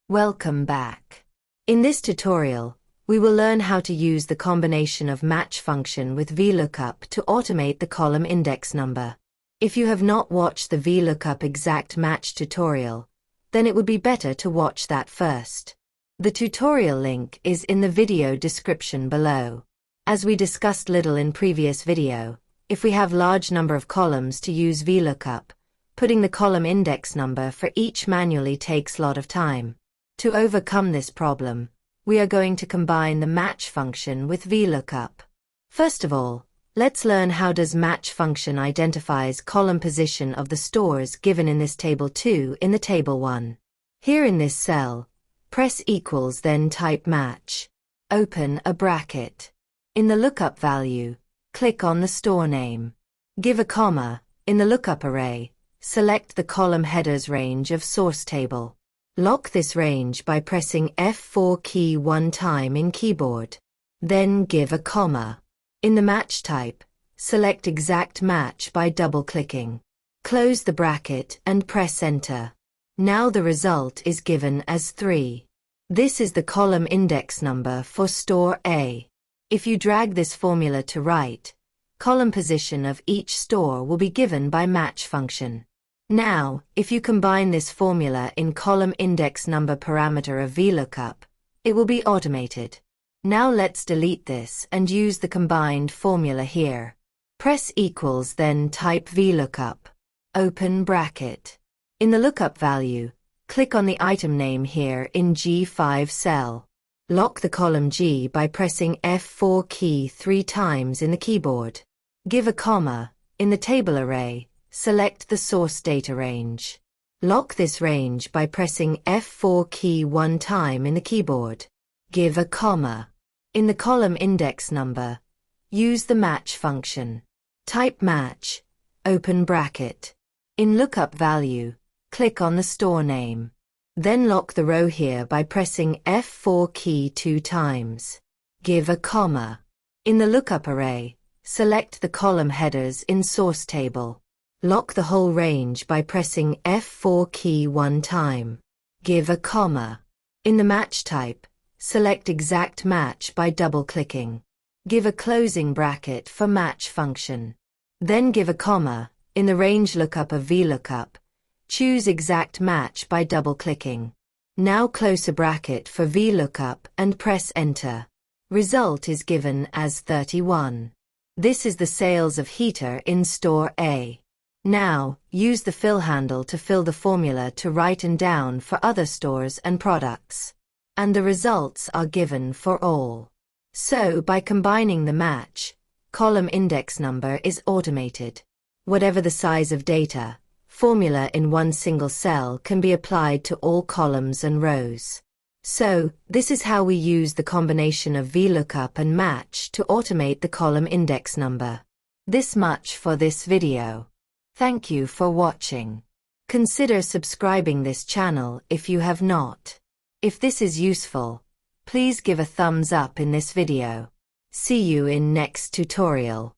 Welcome back. In this tutorial, we will learn how to use the combination of match function with VLOOKUP to automate the column index number. If you have not watched the VLOOKUP exact match tutorial, then it would be better to watch that first. The tutorial link is in the video description below. As we discussed little in previous video, if we have large number of columns to use VLOOKUP, putting the column index number for each manually takes a lot of time. To overcome this problem, we are going to combine the match function with VLOOKUP. First of all, let's learn how does match function identifies column position of the stores given in this table 2 in the table 1. Here in this cell, press equals then type match. Open a bracket. In the lookup value, click on the store name. Give a comma. In the lookup array, select the column headers range of source table. Lock this range by pressing F4 key one time in keyboard. Then give a comma. In the match type, select exact match by double-clicking. Close the bracket and press enter. Now the result is given as 3. This is the column index number for store A. If you drag this formula to right, column position of each store will be given by match function. Now, if you combine this formula in column index number parameter of VLOOKUP, it will be automated. Now let's delete this and use the combined formula here. Press equals then type VLOOKUP. Open bracket. In the lookup value, click on the item name here in G5 cell. Lock the column G by pressing F4 key 3 times in the keyboard. Give a comma. In the table array, select the source data range. Lock this range by pressing F4 key 1 time in the keyboard. Give a comma. In the column index number, use the match function. Type match. Open bracket. In lookup value, click on the store name. Then lock the row here by pressing F4 key 2 times. Give a comma. In the lookup array, select the column headers in source table. Lock the whole range by pressing F4 key 1 time. Give a comma. In the match type, select exact match by double-clicking. Give a closing bracket for match function. Then give a comma. In the range lookup of VLOOKUP, choose exact match by double-clicking. Now close a bracket for VLOOKUP and press enter. Result is given as 31. This is the sales of heater in store A. Now, use the fill handle to fill the formula to right and down for other stores and products. And the results are given for all. So, by combining the match, column index number is automated. Whatever the size of data, formula in one single cell can be applied to all columns and rows. So, this is how we use the combination of VLOOKUP and match to automate the column index number. This much for this video. Thank you for watching. Consider subscribing this channel if you have not. If this is useful, please give a thumbs up in this video. See you in next tutorial.